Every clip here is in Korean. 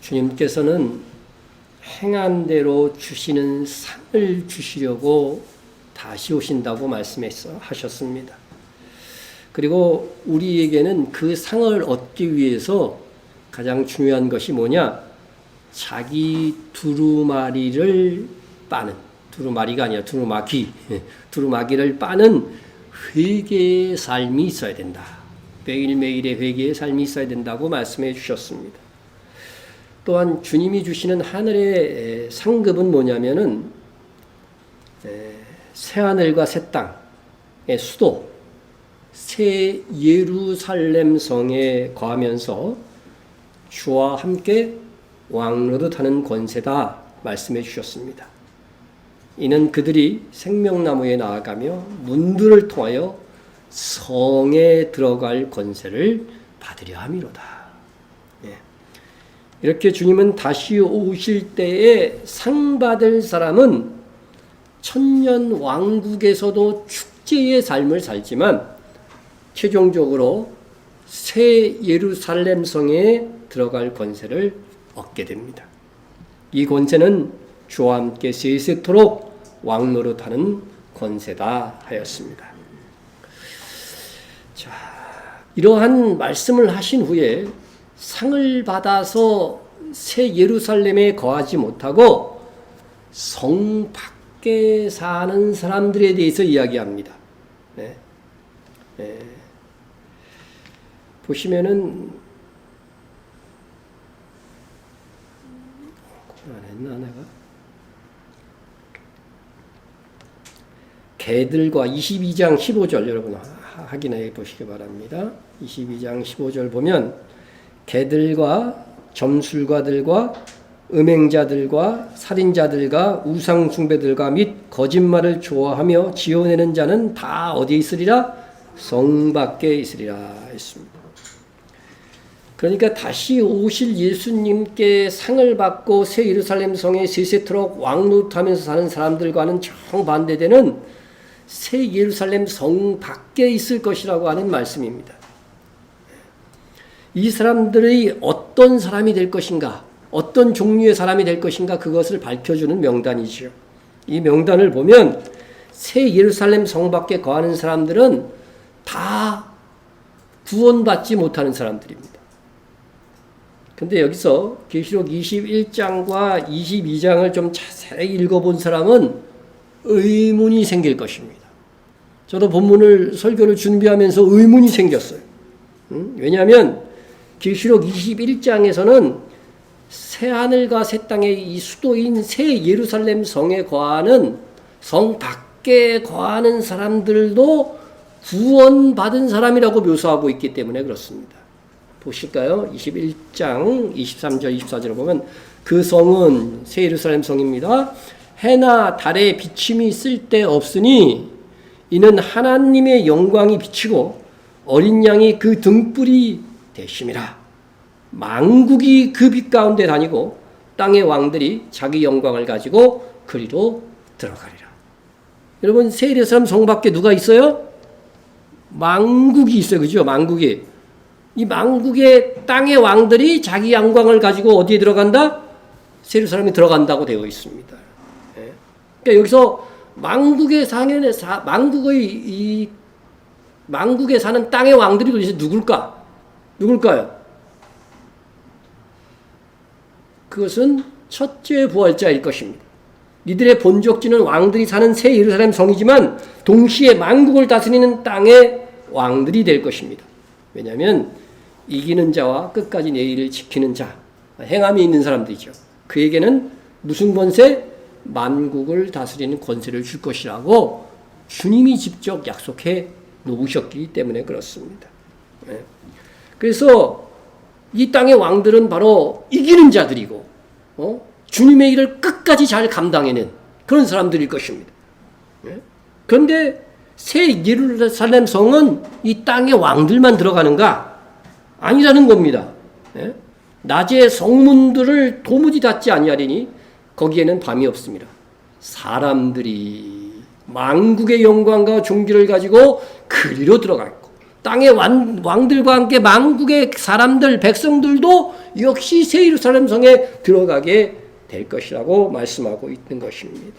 주님께서는 행한 대로 주시는 상을 주시려고 다시 오신다고 말씀하셨습니다. 그리고 우리에게는 그 상을 얻기 위해서 가장 중요한 것이 뭐냐? 자기 두루마리를 빠는, 두루마리가 아니라 두루마기를 빠는 회개의 삶이 있어야 된다. 매일매일의 회개의 삶이 있어야 된다고 말씀해 주셨습니다. 또한 주님이 주시는 하늘의 상급은 뭐냐면은 새하늘과 새 땅의 수도, 새 예루살렘 성에 거하면서 주와 함께 왕노릇하는 권세다 말씀해 주셨습니다. 이는 그들이 생명나무에 나아가며 문들을 통하여 성에 들어갈 권세를 받으려 함이로다. 이렇게 주님은 다시 오실 때에 상 받을 사람은 천년 왕국에서도 축제의 삶을 살지만 최종적으로 새 예루살렘 성에 들어갈 권세를 얻게 됩니다. 이 권세는 주와 함께 세세토록 왕노릇하는 권세다 하였습니다. 자, 이러한 말씀을 하신 후에 상을 받아서 새 예루살렘에 거하지 못하고 성 밖에 사는 사람들에 대해서 이야기합니다. 보시면은 안 했나 내가? 개들과 22장 15절 여러분 확인해 보시기 바랍니다. 22장 15절 보면 개들과 점술가들과 음행자들과 살인자들과 우상숭배들과 및 거짓말을 좋아하며 지어내는 자는 다 어디에 있으리라? 성 밖에 있으리라 했습니다. 그러니까 다시 오실 예수님께 상을 받고 새 예루살렘 성에 세세토록 왕노릇하면서 사는 사람들과는 정반대되는 새 예루살렘 성 밖에 있을 것이라고 하는 말씀입니다. 이 사람들이 어떤 사람이 될 것인가, 어떤 종류의 사람이 될 것인가, 그것을 밝혀주는 명단이죠. 이 명단을 보면 새 예루살렘 성 밖에 거하는 사람들은 다 구원받지 못하는 사람들입니다. 근데 여기서 계시록 21장과 22장을 좀 자세히 읽어본 사람은 의문이 생길 것입니다. 저도 본문을 설교를 준비하면서 의문이 생겼어요. 왜냐하면 계시록 21장에서는 새하늘과 새 땅의 이 수도인 새 예루살렘 성에 거하는 성 밖에 거하는 사람들도 구원받은 사람이라고 묘사하고 있기 때문에 그렇습니다. 보실까요? 21장 23절 24절을 보면 그 성은 새 예루살렘 성입니다. 해나 달에 비침이 쓸데없으니 이는 하나님의 영광이 비치고 어린 양이 그 등불이 되심이라. 만국이 그 빛 가운데 다니고 땅의 왕들이 자기 영광을 가지고 그리로 들어가리라. 여러분 새 예루살렘 성 밖에 누가 있어요? 만국이 있어요. 그죠? 만국이. 이 만국의 땅의 왕들이 자기 영광을 가지고 어디에 들어간다? 새 예루살렘에 들어간다고 되어 있습니다. 그러니까 여기서 만국에 사는 땅의 왕들이 도대체 누굴까요? 그것은 첫째 부활자일 것입니다. 이들의 본적지는 왕들이 사는 새 예루살렘 성이지만 동시에 만국을 다스리는 땅의 왕들이 될 것입니다. 왜냐하면 이기는 자와 끝까지 내 일을 지키는 자, 행함이 있는 사람들이죠. 그에게는 무슨 권세? 만국을 다스리는 권세를 줄 것이라고 주님이 직접 약속해 놓으셨기 때문에 그렇습니다. 그래서 이 땅의 왕들은 바로 이기는 자들이고 주님의 일을 끝까지 잘 감당해낸 그런 사람들일 것입니다. 그런데 새 예루살렘 성은 이 땅의 왕들만 들어가는가? 아니라는 겁니다. 낮에 성문들을 도무지 닫지 아니하리니 거기에는 밤이 없습니다. 사람들이 만국의 영광과 존귀를 가지고 그리로 들어갔고 땅의 왕들과 함께 만국의 사람들, 백성들도 역시 새 예루살렘 성에 들어가게 될 것이라고 말씀하고 있는 것입니다.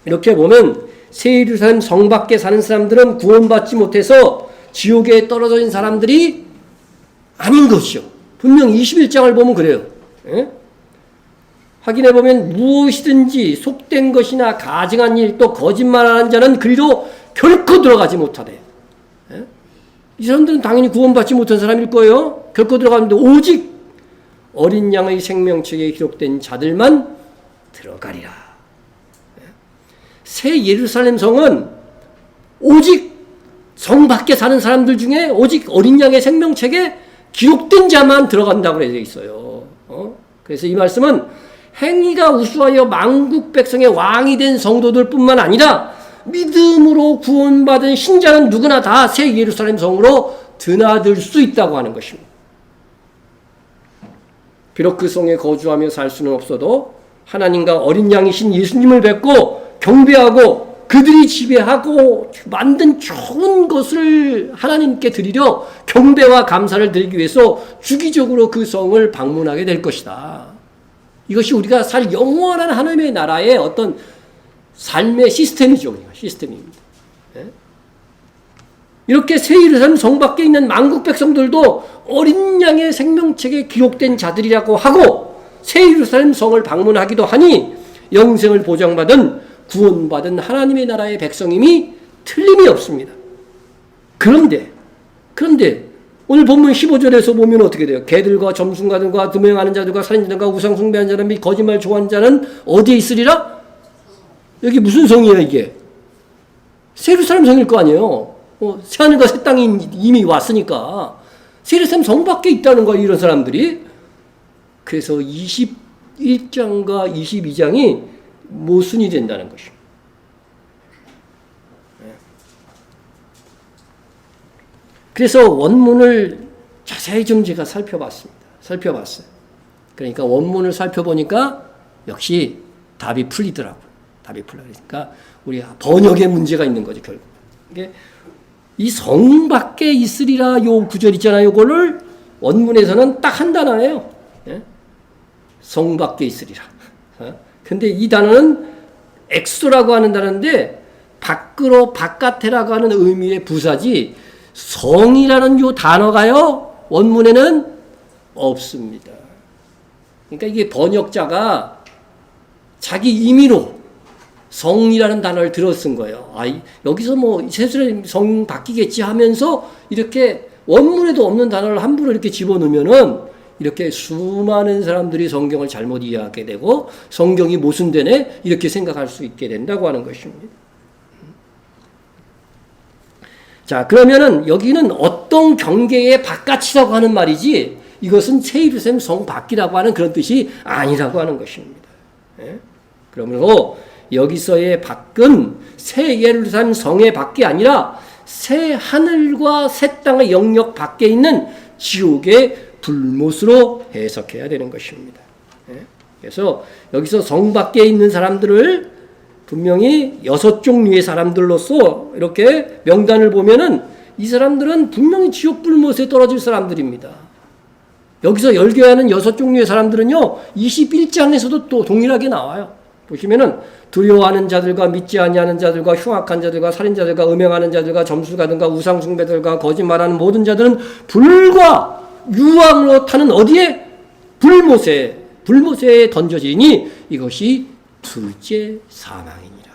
이렇게 보면 새 예루살렘 성 밖에 사는 사람들은 구원받지 못해서 지옥에 떨어져 있는 사람들이 아닌 것이요. 분명 21장을 보면 그래요. 예? 확인해 보면 무엇이든지 속된 것이나 가증한 일 또 거짓말하는 자는 그리로 결코 들어가지 못하대. 예? 이 사람들은 당연히 구원받지 못한 사람일 거예요. 결코 들어가는데 오직 어린 양의 생명책에 기록된 자들만 들어가리라. 예? 새 예루살렘 성은 오직 성 밖에 사는 사람들 중에 오직 어린 양의 생명책에 기록된 자만 들어간다고 되어 있어요. 그래서 이 말씀은 행위가 우수하여 만국 백성의 왕이 된 성도들 뿐만 아니라 믿음으로 구원받은 신자는 누구나 다 새 예루살렘 성으로 드나들 수 있다고 하는 것입니다. 비록 그 성에 거주하며 살 수는 없어도 하나님과 어린 양이신 예수님을 뵙고 경배하고 그들이 지배하고 만든 좋은 것을 하나님께 드리려 경배와 감사를 드리기 위해서 주기적으로 그 성을 방문하게 될 것이다. 이것이 우리가 살 영원한 하나님의 나라의 어떤 삶의 시스템이죠. 시스템입니다. 이렇게 새 예루살렘 성 밖에 있는 만국 백성들도 어린 양의 생명책에 기록된 자들이라고 하고 새 예루살렘 성을 방문하기도 하니 영생을 보장받은 구원받은 하나님의 나라의 백성임이 틀림이 없습니다. 그런데 오늘 본문 15절에서 보면 어떻게 돼요? 개들과 점순가들과 두명하는 자들과 살인자들과 우상 숭배하는 자들 및 거짓말 좋아하는 자는 어디에 있으리라? 여기 무슨 성이에요 이게? 새 예루살렘 성일 거 아니에요. 새하늘과 새 땅이 이미 왔으니까 새 예루살렘 성 밖에 있다는 거예요. 이런 사람들이. 그래서 21장과 22장이 모순이 된다는 것입니다. 그래서 원문을 자세히 좀 제가 살펴봤어요. 그러니까 원문을 살펴보니까 역시 답이 풀리더라고요. 그러니까 우리 번역에 문제가 있는 거죠, 결국. 이게 이 성 밖에 있으리라 요 구절 있잖아요. 요거를 원문에서는 딱 한 단어예요. 성 밖에 있으리라. 근데 이 단어는 엑소라고 하는 단어인데 밖으로 바깥에라고 하는 의미의 부사지 성이라는 요 단어가요 원문에는 없습니다. 그러니까 이게 번역자가 자기 임의로 성이라는 단어를 들어 쓴 거예요. 여기서 뭐 세수의 성 바뀌겠지 하면서 이렇게 원문에도 없는 단어를 함부로 이렇게 집어넣으면은 이렇게 수많은 사람들이 성경을 잘못 이해하게 되고 성경이 모순되네 이렇게 생각할 수 있게 된다고 하는 것입니다. 자, 그러면은 여기는 어떤 경계의 바깥이라고 하는 말이지 이것은 새 예루살렘 성 밖이라고 하는 그런 뜻이 아니라고 하는 것입니다. 그러므로 여기서의 밖은 새 예루살렘 성의 밖이 아니라 새 하늘과 새 땅의 영역 밖에 있는 지옥의 불못으로 해석해야 되는 것입니다. 그래서 여기서 성 밖에 있는 사람들을 분명히 6종류의 사람들로서 이렇게 명단을 보면은 이 사람들은 분명히 지옥 불못에 떨어질 사람들입니다. 여기서 열교하는 6종류의 사람들은요 21장에서도 또 동일하게 나와요. 보시면은 두려워하는 자들과 믿지 아니하는 자들과 흉악한 자들과 살인자들과 음행하는 자들과 점술가들과 우상숭배들과 거짓말하는 모든 자들은 불과 유황으로 타는 어디에? 불못에 던져지니 이것이 둘째 사망이니라.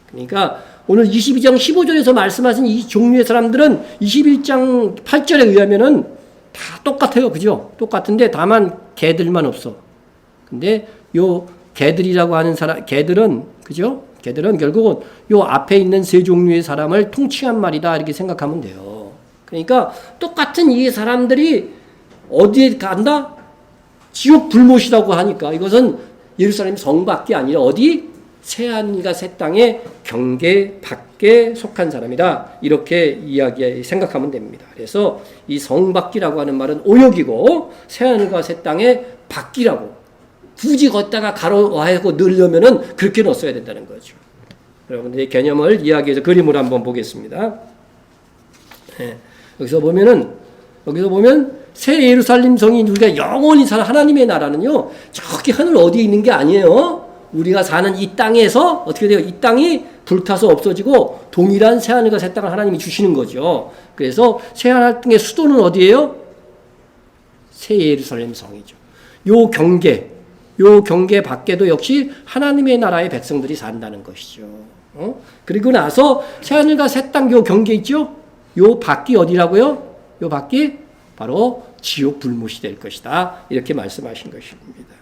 그러니까 오늘 22장 15절에서 말씀하신 이 종류의 사람들은 21장 8절에 의하면은 다 똑같아요. 그죠? 똑같은데 다만 개들만 없어. 근데 요 개들이라고 하는 사람, 개들은, 그죠? 개들은 결국은 요 앞에 있는 세 종류의 사람을 통칭한 말이다. 이렇게 생각하면 돼요. 그러니까 똑같은 이 사람들이 어디에 간다? 지옥 불못이라고 하니까 이것은 예루살렘 성밖에 아니라 어디? 새하늘과 새 땅의 경계 밖에 속한 사람이다. 이렇게 생각하면 됩니다. 그래서 이 성밖이라고 하는 말은 오역이고 새하늘과 새 땅의 밖이라고 굳이 걷다가 가로하고 넣으려면은 그렇게 넣었어야 된다는 거죠. 여러분들의 개념을 이야기해서 그림으로 한번 보겠습니다. 예. 여기서 보면 새 예루살렘 성이 우리가 영원히 사는 하나님의 나라는요, 저기 하늘 어디에 있는 게 아니에요. 우리가 사는 이 땅에서 어떻게 돼요? 이 땅이 불타서 없어지고 동일한 새하늘과 새 땅을 하나님이 주시는 거죠. 그래서 새하늘 땅의 수도는 어디예요? 새 예루살렘 성이죠. 요 경계 밖에도 역시 하나님의 나라의 백성들이 산다는 것이죠. 그리고 나서 새하늘과 새 땅 요 경계 있죠? 요 밖이 어디라고요? 요 밖이 바로 지옥 불못이 될 것이다. 이렇게 말씀하신 것입니다.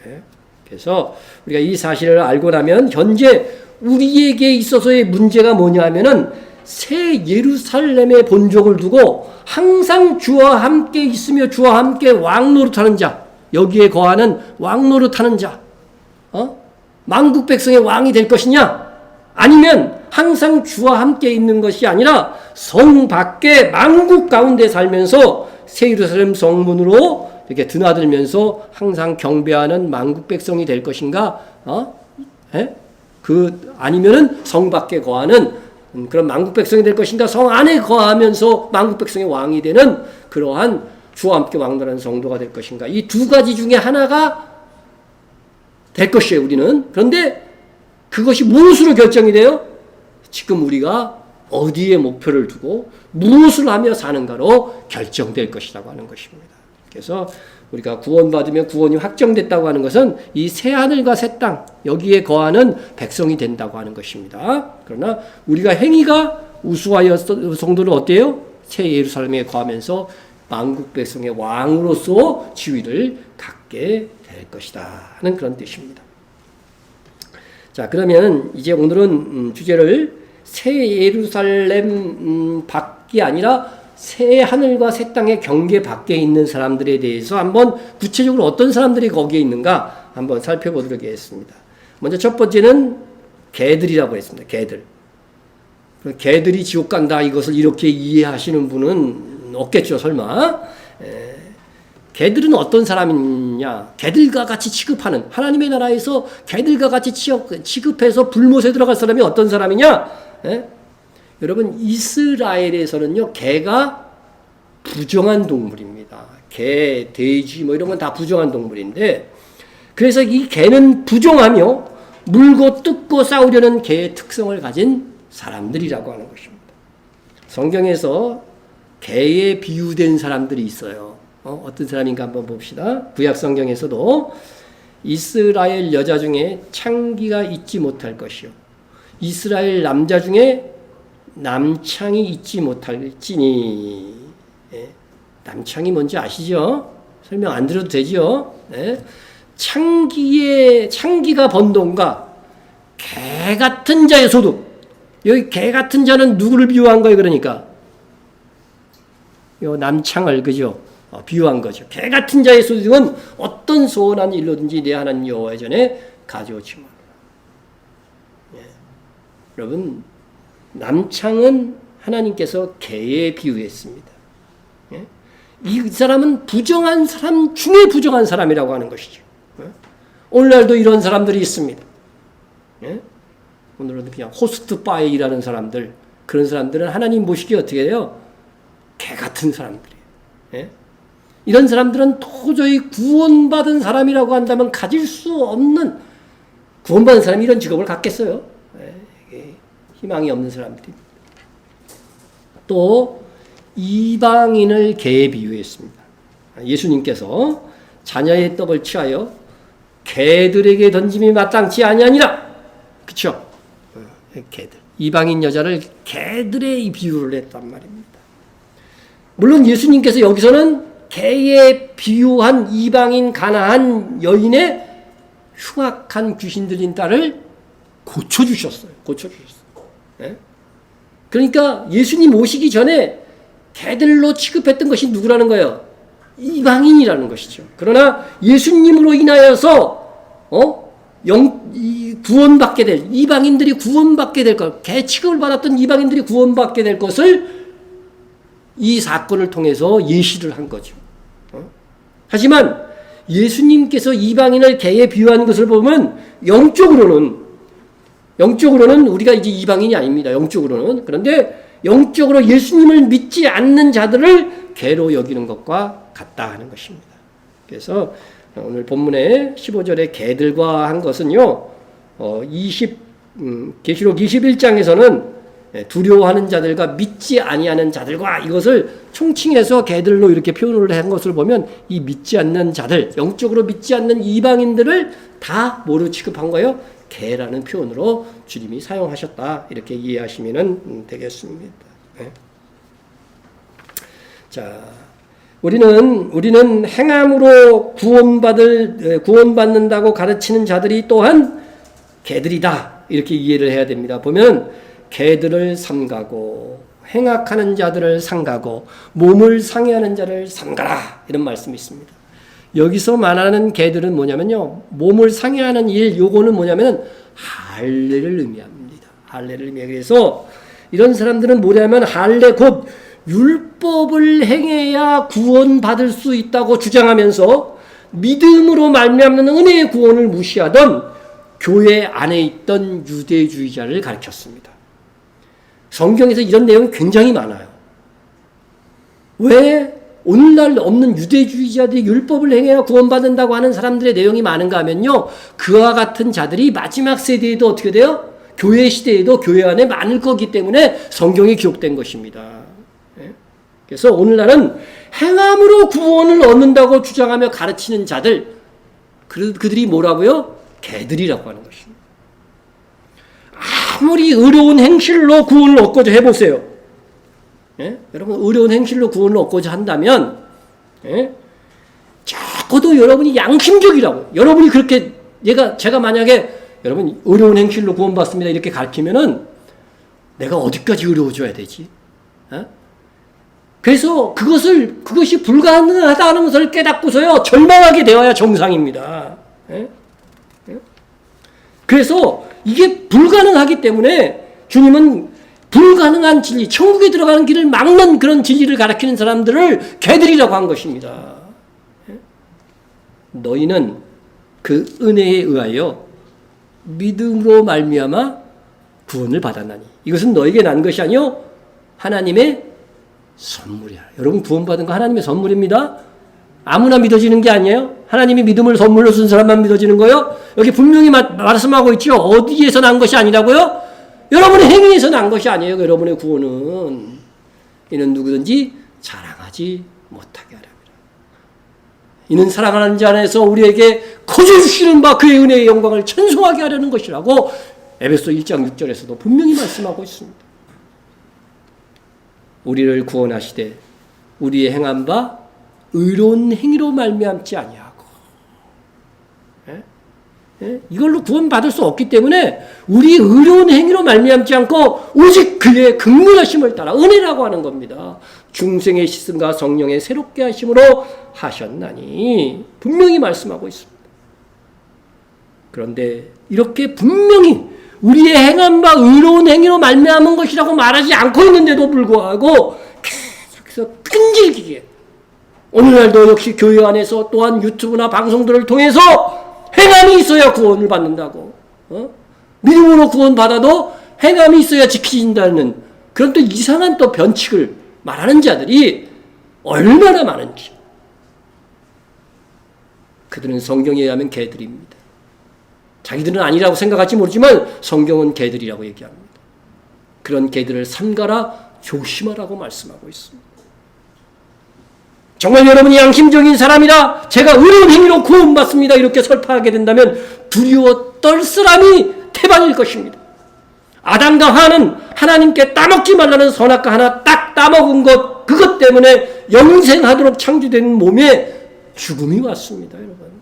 네. 그래서 우리가 이 사실을 알고 나면 현재 우리에게 있어서의 문제가 뭐냐 하면은 새 예루살렘의 본족을 두고 항상 주와 함께 있으며 주와 함께 왕노릇하는 자, 여기에 거하는 왕노릇하는 자, 만국 백성의 왕이 될 것이냐? 아니면 항상 주와 함께 있는 것이 아니라 성 밖에 만국 가운데 살면서 새 예루살렘 성문으로 이렇게 드나들면서 항상 경배하는 만국 백성이 될 것인가? 아니면은 성 밖에 거하는 그런 만국 백성이 될 것인가? 성 안에 거하면서 만국 백성의 왕이 되는 그러한 주와 함께 왕노라는 성도가 될 것인가? 이 두 가지 중에 하나가 될 것이에요, 우리는. 그런데 그것이 무엇으로 결정이 돼요? 지금 우리가 어디에 목표를 두고 무엇을 하며 사는가로 결정될 것이라고 하는 것입니다. 그래서 우리가 구원받으면 구원이 확정됐다고 하는 것은 이 새하늘과 새 땅, 여기에 거하는 백성이 된다고 하는 것입니다. 그러나 우리가 행위가 우수하여 성도는 어때요? 새 예루살렘에 거하면서 만국 백성의 왕으로서 지위를 갖게 될 것이다 하는 그런 뜻입니다. 자, 그러면 이제 오늘은 주제를 새 예루살렘 밖이 아니라 새 하늘과 새 땅의 경계 밖에 있는 사람들에 대해서 한번 구체적으로 어떤 사람들이 거기에 있는가 한번 살펴보도록 하겠습니다. 먼저 첫 번째는 개들이라고 했습니다. 개들이 지옥 간다, 이것을 이렇게 이해하시는 분은 없겠죠, 설마. 개들은 어떤 사람이냐? 개들과 같이 취급하는, 하나님의 나라에서 개들과 같이 취급해서 불못에 들어갈 사람이 어떤 사람이냐? 여러분, 이스라엘에서는요, 개가 부정한 동물입니다. 개, 돼지 뭐 이런 건 다 부정한 동물인데, 그래서 이 개는 부정하며 물고 뜯고 싸우려는 개의 특성을 가진 사람들이라고 하는 것입니다. 성경에서 개에 비유된 사람들이 있어요. 어떤 사람인가 한번 봅시다. 구약 성경에서도 이스라엘 여자 중에 창기가 있지 못할 것이요, 이스라엘 남자 중에 남창이 있지 못할지니. 남창이 뭔지 아시죠? 설명 안 드려도 되죠? 창기가 번동과 개 같은 자의 소득. 여기 개 같은 자는 누구를 비유한 거예요? 그러니까 요 남창을, 그죠? 비유한 거죠. 개 같은 자의 소득은 어떤 소원한 일로든지 내 하나님 여호와의 전에 가져오지 마라. 여러분, 남창은 하나님께서 개에 비유했습니다. 이 사람은 부정한 사람 중에 부정한 사람이라고 하는 것이죠. 오늘날도 이런 사람들이 있습니다. 오늘은 그냥 호스트 바에 일하는 사람들, 그런 사람들은 하나님 보시기에 어떻게 해요? 개 같은 사람들이에요. 이런 사람들은 도저히 구원받은 사람이라고 한다면 가질 수 없는, 구원받은 사람이 이런 직업을 갖겠어요? 희망이 없는 사람들입니다. 또 이방인을 개에 비유했습니다. 예수님께서 자녀의 떡을 취하여 개들에게 던짐이 마땅치 아니하니라. 그렇죠? 개들. 이방인 여자를 개들의 비유를 했단 말입니다. 물론 예수님께서 여기서는 개에 비유한 이방인 가나안 여인의 흉악한 귀신 들린 딸을 고쳐주셨어요. 그러니까 예수님 오시기 전에 개들로 취급했던 것이 누구라는 거예요? 이방인이라는 것이죠. 그러나 예수님으로 인하여서 구원받게 될, 이방인들이 구원받게 될 것, 개 취급을 받았던 이방인들이 구원받게 될 것을 이 사건을 통해서 예시를 한 거죠. 하지만 예수님께서 이방인을 개에 비유하는 것을 보면 영적으로는 우리가 이제 이방인이 아닙니다. 영적으로는. 그런데 영적으로 예수님을 믿지 않는 자들을 개로 여기는 것과 같다 하는 것입니다. 그래서 오늘 본문의 15절에 개들과 한 것은요, 계시록 21장에서는 두려워하는 자들과 믿지 아니하는 자들과 이것을 총칭해서 개들로 이렇게 표현을 한 것을 보면 이 믿지 않는 자들, 영적으로 믿지 않는 이방인들을 다 뭐로 취급한 거예요? 개라는 표현으로 주님이 사용하셨다. 이렇게 이해하시면 되겠습니다. 네. 자, 우리는 행함으로 구원받는다고 가르치는 자들이 또한 개들이다. 이렇게 이해를 해야 됩니다. 보면 개들을 삼가고 행악하는 자들을 삼가고 몸을 상해하는 자를 삼가라. 이런 말씀이 있습니다. 여기서 말하는 개들은 뭐냐면요. 몸을 상해하는 일, 요거는 뭐냐면 할례를 의미합니다. 할례를 의미해요. 그래서 이런 사람들은 뭐냐면 할례 곧 율법을 행해야 구원받을 수 있다고 주장하면서 믿음으로 말미암는 은혜의 구원을 무시하던 교회 안에 있던 유대주의자를 가르쳤습니다. 성경에서 이런 내용이 굉장히 많아요. 왜 오늘날 없는 유대주의자들이 율법을 행해야 구원받는다고 하는 사람들의 내용이 많은가 하면요. 그와 같은 자들이 마지막 세대에도 어떻게 돼요? 교회 시대에도 교회 안에 많을 거기 때문에 성경이 기록된 것입니다. 그래서 오늘날은 행함으로 구원을 얻는다고 주장하며 가르치는 자들, 그들이 뭐라고요? 개들이라고 하는 것입니다. 아무리 의로운 행실로 구원을 얻고자 해보세요. 예? 여러분 의로운 행실로 구원을 얻고자 한다면 적어도 여러분이 양심적이라고, 여러분이 그렇게 제가 만약에 여러분 의로운 행실로 구원받습니다 이렇게 가르치면은 내가 어디까지 의로워져야 되지? 그래서 그것이 불가능하다는 것을 깨닫고서요 절망하게 되어야 정상입니다. 그래서 이게 불가능하기 때문에 주님은 불가능한 진리, 천국에 들어가는 길을 막는 그런 진리를 가르치는 사람들을 개들이라고 한 것입니다. 너희는 그 은혜에 의하여 믿음으로 말미암아 구원을 받았나니 이것은 너에게 난 것이 아니요 하나님의 선물이야. 여러분 구원받은 거 하나님의 선물입니다. 아무나 믿어지는 게 아니에요. 하나님이 믿음을 선물로 준 사람만 믿어지는 거예요. 여기 분명히 말씀하고 있죠. 어디에서 난 것이 아니라고요? 여러분의 행위에서 난 것이 아니에요. 여러분의 구원은. 이는 누구든지 자랑하지 못하게 하랍니다. 이는 사랑하는 자 안에서 우리에게 거저주시는 바 그의 은혜의 영광을 찬송하게 하려는 것이라고 에베소 1장 6절에서도 분명히 말씀하고 있습니다. 우리를 구원하시되 우리의 행한 바 의로운 행위로 말미암지 아니하고 이걸로 구원받을 수 없기 때문에 우리 의로운 행위로 말미암지 않고 오직 그의 긍휼하심을 따라 은혜라고 하는 겁니다. 중생의 씻음과 성령의 새롭게 하심으로 하셨나니 분명히 말씀하고 있습니다. 그런데 이렇게 분명히 우리의 행한 바 의로운 행위로 말미암은 것이라고 말하지 않고 있는데도 불구하고 계속해서 끈질기게 오늘날도 역시 교회 안에서 또한 유튜브나 방송들을 통해서 행함이 있어야 구원을 받는다고, 믿음으로 구원받아도 행함이 있어야 지키진다는 그런 또 이상한 또 변칙을 말하는 자들이 얼마나 많은지. 그들은 성경에 의하면 개들입니다. 자기들은 아니라고 생각할지 모르지만 성경은 개들이라고 얘기합니다. 그런 개들을 삼가라 조심하라고 말씀하고 있습니다. 정말 여러분이 양심적인 사람이라 제가 의로운 행위로 구원받습니다 이렇게 설파하게 된다면 두려워 떨 사람이 태반일 것입니다. 아담과 하와는 하나님께 따먹지 말라는 선악과 하나 딱 따먹은 것, 그것 때문에 영생하도록 창조된 몸에 죽음이 왔습니다. 여러분.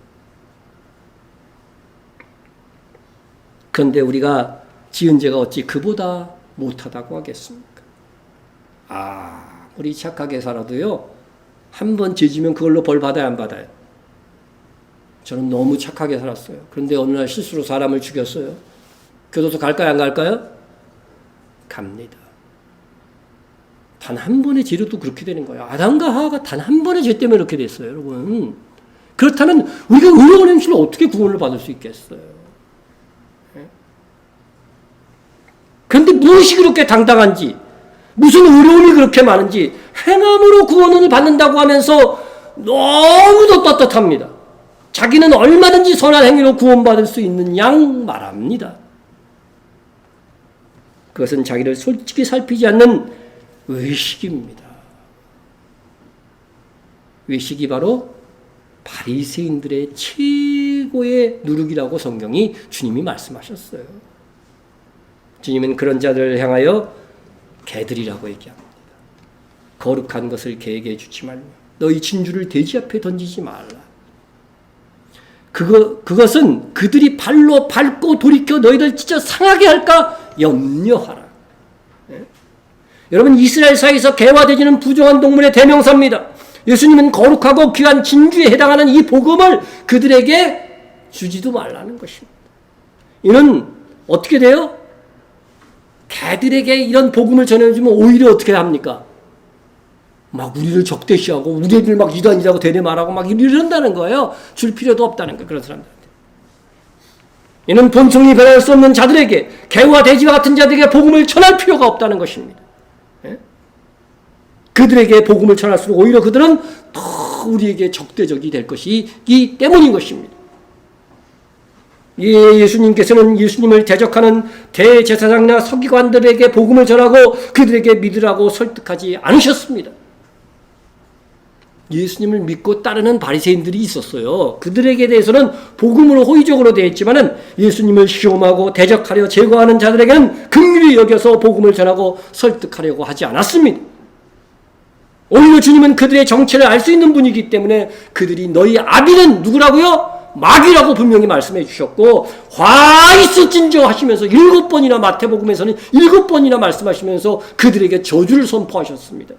그런데 우리가 지은 죄가 어찌 그보다 못하다고 하겠습니까? 우리 착하게 살아도요 한 번 죄지면 그걸로 벌 받아야 안 받아요? 저는 너무 착하게 살았어요. 그런데 어느 날 실수로 사람을 죽였어요. 교도소 갈까요 안 갈까요? 갑니다. 단 한 번의 죄로도 그렇게 되는 거예요. 아담과 하와가 단 한 번의 죄 때문에 그렇게 됐어요. 여러분. 그렇다면 우리가 의로운 행실로 어떻게 구원을 받을 수 있겠어요? 그런데 무엇이 그렇게 당당한지, 무슨 어려움이 그렇게 많은지 행함으로 구원을 받는다고 하면서 너무도 떳떳합니다. 자기는 얼마든지 선한 행위로 구원받을 수 있는 양 말합니다. 그것은 자기를 솔직히 살피지 않는 의식입니다. 의식이 바로 바리새인들의 최고의 누룩이라고 성경이 주님이 말씀하셨어요. 주님은 그런 자들을 향하여 개들이라고 얘기합니다. 거룩한 것을 개에게 주지 말며 너희 진주를 돼지 앞에 던지지 말라. 그것은 그들이 발로 밟고 돌이켜 너희를 찢어 상하게 할까 염려하라. 네? 여러분, 이스라엘 사이에서 개와 돼지는 부정한 동물의 대명사입니다. 예수님은 거룩하고 귀한 진주에 해당하는 이 복음을 그들에게 주지도 말라는 것입니다. 이는 어떻게 돼요? 개들에게 이런 복음을 전해주면 오히려 어떻게 합니까? 막 우리를 적대시하고 우리들 막 이단이라고 대대말하고 막 이런다는 거예요. 줄 필요도 없다는 거예요. 그런 사람들한테. 이는 본성이 변할 수 없는 자들에게, 개와 돼지와 같은 자들에게 복음을 전할 필요가 없다는 것입니다. 예? 그들에게 복음을 전할수록 오히려 그들은 더 우리에게 적대적이 될 것이기 때문인 것입니다. 예수님께서는 예수님을 대적하는 대제사장이나 서기관들에게 복음을 전하고 그들에게 믿으라고 설득하지 않으셨습니다. 예수님을 믿고 따르는 바리새인들이 있었어요. 그들에게 대해서는 복음으로 호의적으로 대했지만은 예수님을 시험하고 대적하려 제거하는 자들에게는 긍휼히 여겨서 복음을 전하고 설득하려고 하지 않았습니다. 오히려 주님은 그들의 정체를 알 수 있는 분이기 때문에 그들이 너희 아비는 누구라고요? 마귀라고 분명히 말씀해 주셨고, 화 있을진저 하시면서 7번이나 마태복음에서는 7번이나 말씀하시면서 그들에게 저주를 선포하셨습니다.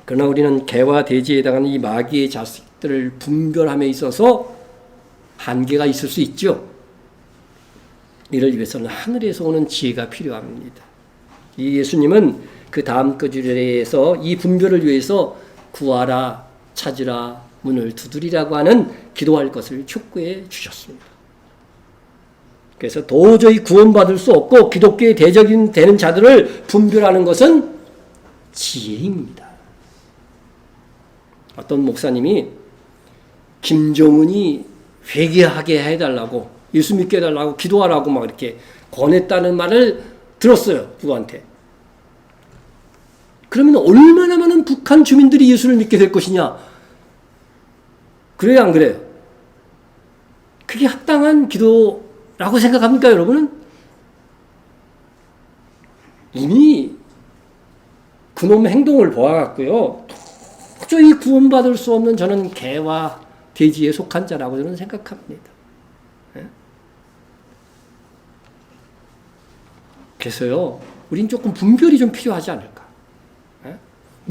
그러나 우리는 개와 돼지에 해당하는 이 마귀의 자식들을 분별함에 있어서 한계가 있을 수 있죠. 이를 위해서는 하늘에서 오는 지혜가 필요합니다. 이 예수님은 그 다음 구절에서 이 분별을 위해서 구하라, 찾으라, 문을 두드리라고 하는 기도할 것을 촉구해 주셨습니다. 그래서 도저히 구원받을 수 없고 기독교의 대적이 되는 자들을 분별하는 것은 지혜입니다. 어떤 목사님이 김정은이 회개하게 해달라고, 예수 믿게 해달라고, 기도하라고 막 이렇게 권했다는 말을 들었어요. 누구한테. 그러면 얼마나 많은 북한 주민들이 예수를 믿게 될 것이냐? 그래요, 안 그래요? 그게 합당한 기도라고 생각합니까, 여러분은? 이미 그놈의 행동을 보아갖고요, 도저히 구원받을 수 없는 저는 개와 돼지에 속한 자라고 저는 생각합니다. 그래서요, 우린 조금 분별이 좀 필요하지 않을까.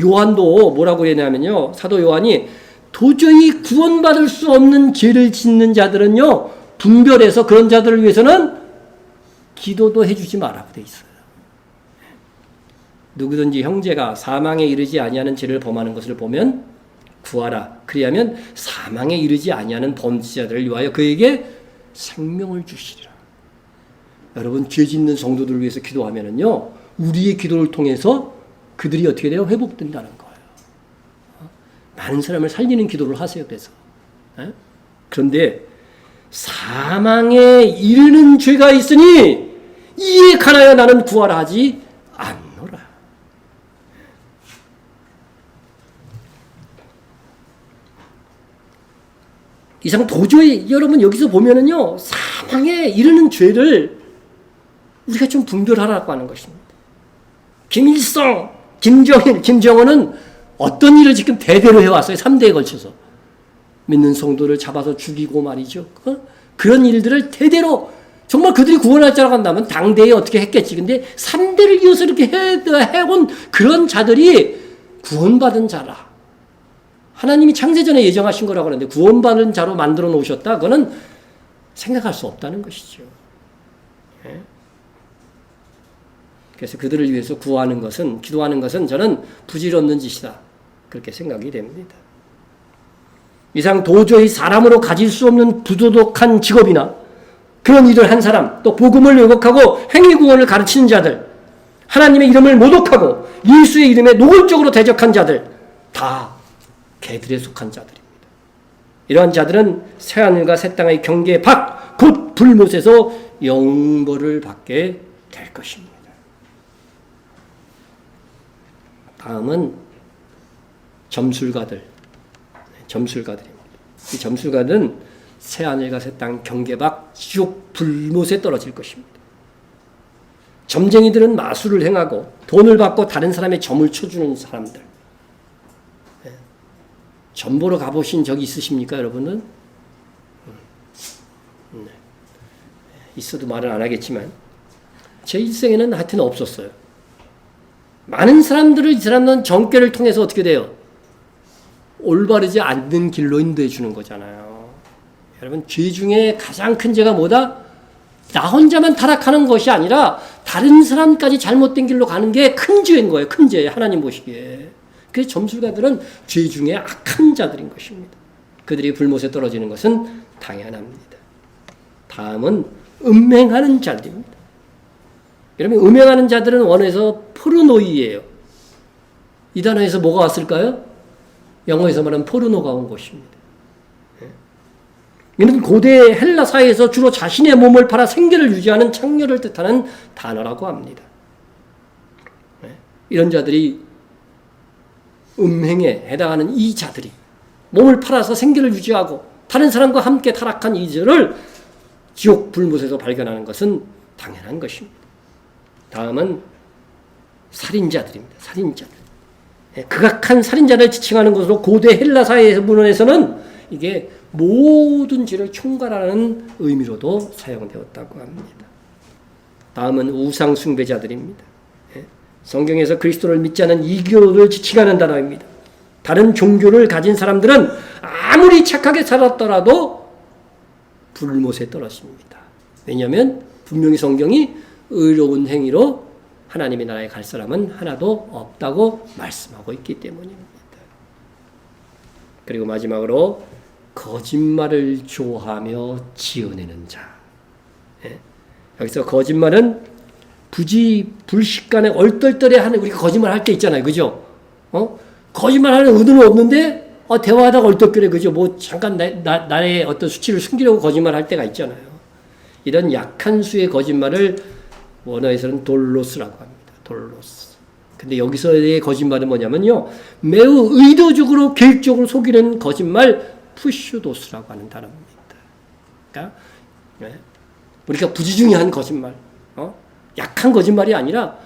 요한도 뭐라고 했냐면요, 사도 요한이 도저히 구원받을 수 없는 죄를 짓는 자들은요, 분별해서 그런 자들을 위해서는 기도도 해주지 말라고 돼 있어요. 누구든지 형제가 사망에 이르지 아니하는 죄를 범하는 것을 보면 구하라. 그리하면 사망에 이르지 아니하는 범죄자들을 위하여 그에게 생명을 주시리라. 여러분, 죄 짓는 성도들을 위해서 기도하면은요, 우리의 기도를 통해서 그들이 어떻게 돼요? 회복된다는 거예요. 많은 사람을 살리는 기도를 하세요. 그래서. 그런데 사망에 이르는 죄가 있으니 이에 관하여 나는 구하라 하지 않노라. 이상 도저히 여러분 여기서 보면은요, 사망에 이르는 죄를 우리가 좀 분별하라고 하는 것입니다. 김일성, 김정일, 김정은은 어떤 일을 지금 대대로 해왔어요. 3대에 걸쳐서. 믿는 성도를 잡아서 죽이고 말이죠. 그런 일들을 대대로, 정말 그들이 구원할 자라고 한다면 당대에 어떻게 했겠지. 근데 3대를 이어서 이렇게 해온 그런 자들이 구원받은 자라. 하나님이 창세전에 예정하신 거라고 하는데 구원받은 자로 만들어 놓으셨다. 그거는 생각할 수 없다는 것이죠. 그래서 그들을 위해서 구하는 것은, 기도하는 것은 저는 부질없는 짓이다. 그렇게 생각이 됩니다. 이상 도저히 사람으로 가질 수 없는 부도덕한 직업이나 그런 일을 한 사람, 또 복음을 왜곡하고 행위구원을 가르치는 자들, 하나님의 이름을 모독하고 예수의 이름에 노골적으로 대적한 자들, 다 개들에 속한 자들입니다. 이러한 자들은 새하늘과 새 땅의 경계에 밖, 곧 불못에서 영벌을 받게 될 것입니다. 다음은 점술가들입니다. 이 점술가들은 새하늘과 새 땅 경계 밖 지옥 불못에 떨어질 것입니다. 점쟁이들은 마술을 행하고 돈을 받고 다른 사람의 점을 쳐주는 사람들. 점 보러 가보신 적이 있으십니까, 여러분은? 있어도 말은 안 하겠지만 제 일생에는 하여튼 없었어요. 많은 사람들을 이 사람은 점괘를 통해서 어떻게 돼요? 올바르지 않는 길로 인도해 주는 거잖아요. 여러분, 죄 중에 가장 큰 죄가 뭐다? 나 혼자만 타락하는 것이 아니라 다른 사람까지 잘못된 길로 가는 게 큰 죄인 거예요. 큰 죄, 하나님 보시기에. 그래서 점술가들은 죄 중에 악한 자들인 것입니다. 그들이 불못에 떨어지는 것은 당연합니다. 다음은 음행하는 자들입니다. 여러분, 음행하는 자들은 원어에서 포르노이예요. 이 단어에서 뭐가 왔을까요? 영어에서 말하는 포르노가 온 것입니다. 이는 고대 헬라 사회에서 주로 자신의 몸을 팔아 생계를 유지하는 창녀를 뜻하는 단어라고 합니다. 이런 자들이 음행에 해당하는 이 자들이 몸을 팔아서 생계를 유지하고 다른 사람과 함께 타락한 이들을 지옥 불못에서 발견하는 것은 당연한 것입니다. 다음은 살인자들입니다. 살인자들. 극악한 살인자를 지칭하는 것으로 고대 헬라 사회 문헌에서는 이게 모든 죄를 총괄하는 의미로도 사용되었다고 합니다. 다음은 우상 숭배자들입니다. 성경에서 그리스도를 믿지 않은 이교를 지칭하는 단어입니다. 다른 종교를 가진 사람들은 아무리 착하게 살았더라도 불못에 떨어집니다. 왜냐하면 분명히 성경이 의로운 행위로 하나님의 나라에 갈 사람은 하나도 없다고 말씀하고 있기 때문입니다. 그리고 마지막으로 거짓말을 좋아하며 지어내는 자. 여기서 거짓말은 부지불식간에 얼떨떨해하는, 우리가 거짓말 할 때 있잖아요, 그죠? 거짓말하는 의도는 없는데 대화하다가 얼떨결에, 그죠? 뭐 잠깐 나의 어떤 수치를 숨기려고 거짓말할 때가 있잖아요. 이런 약한 수의 거짓말을 원어에서는 돌로스라고 합니다. 돌로스. 근데 여기서의 거짓말은 뭐냐면요, 매우 의도적으로 계획적으로 속이는 거짓말, 푸슈도스라고 하는 단어입니다. 그러니까 우리가 부지중의한 거짓말, 약한 거짓말이 아니라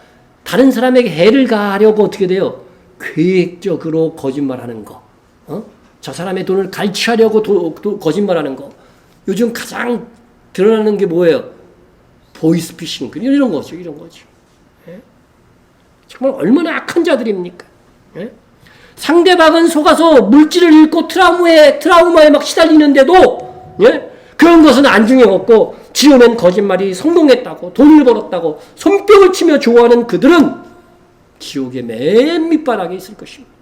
다른 사람에게 해를 가하려고 어떻게 돼요? 계획적으로 거짓말하는 거. 저 사람의 돈을 갈취하려고 거짓말하는 거. 요즘 가장 드러나는 게 뭐예요? 보이스피싱. 이런 거죠. 이런 거죠. 정말 얼마나 악한 자들입니까? 상대방은 속아서 물질을 잃고 트라우마에 막 시달리는데도 그런 것은 안중에 없고 지어낸 거짓말이 성공했다고, 돈을 벌었다고 손뼉을 치며 좋아하는 그들은 지옥의 맨 밑바닥에 있을 것입니다.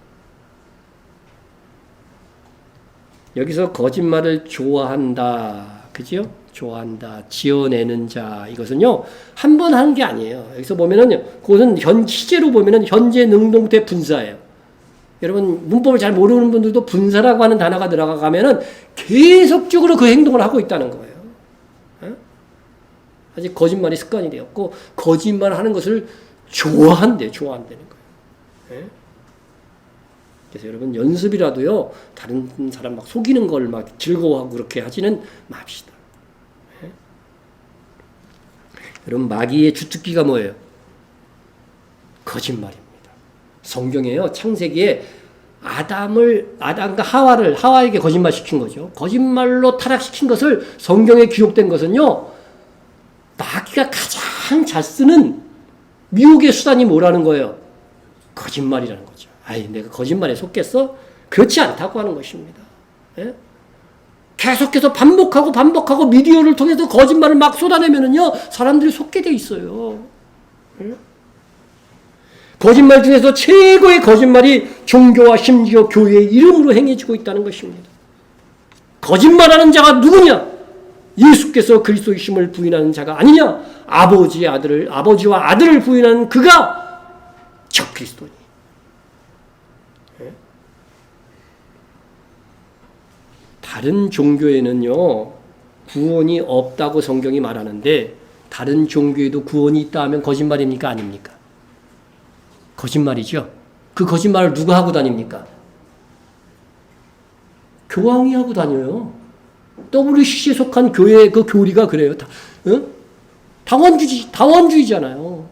여기서 거짓말을 좋아한다, 그죠? 좋아한다, 지어내는 자, 이것은요 한 번 한 게 아니에요. 여기서 보면은 그것은 시제로 보면은 현재 능동태 분사예요. 여러분, 문법을 잘 모르는 분들도 분사라고 하는 단어가 들어가면은 계속적으로 그 행동을 하고 있다는 거예요. 아직 거짓말이 습관이 되었고 거짓말 하는 것을 좋아한다는 거예요. 그래서 여러분, 연습이라도요 다른 사람 막 속이는 걸 막 즐거워하고 그렇게 하지는 맙시다. 여러분, 마귀의 주특기가 뭐예요? 거짓말입니다. 성경에요, 창세기에 아담과 하와에게 거짓말 시킨 거죠. 거짓말로 타락시킨 것을, 성경에 기록된 것은요, 마귀가 가장 잘 쓰는 미혹의 수단이 뭐라는 거예요? 거짓말이라는 거죠. 내가 거짓말에 속겠어? 그렇지 않다고 하는 것입니다. 계속해서 반복하고 미디어를 통해서 거짓말을 막 쏟아내면은요, 사람들이 속게 돼 있어요. 거짓말 중에서 최고의 거짓말이 종교와 심지어 교회의 이름으로 행해지고 있다는 것입니다. 거짓말하는 자가 누구냐? 예수께서 그리스도이심을 부인하는 자가 아니냐? 아버지와 아들을 부인하는 그가 적그리스도니. 다른 종교에는요, 구원이 없다고 성경이 말하는데, 다른 종교에도 구원이 있다 하면 거짓말입니까? 아닙니까? 거짓말이죠. 그 거짓말을 누가 하고 다닙니까? 교황이 하고 다녀요. WCC에 속한 교회 그 교리가 그래요. 다원주의잖아요.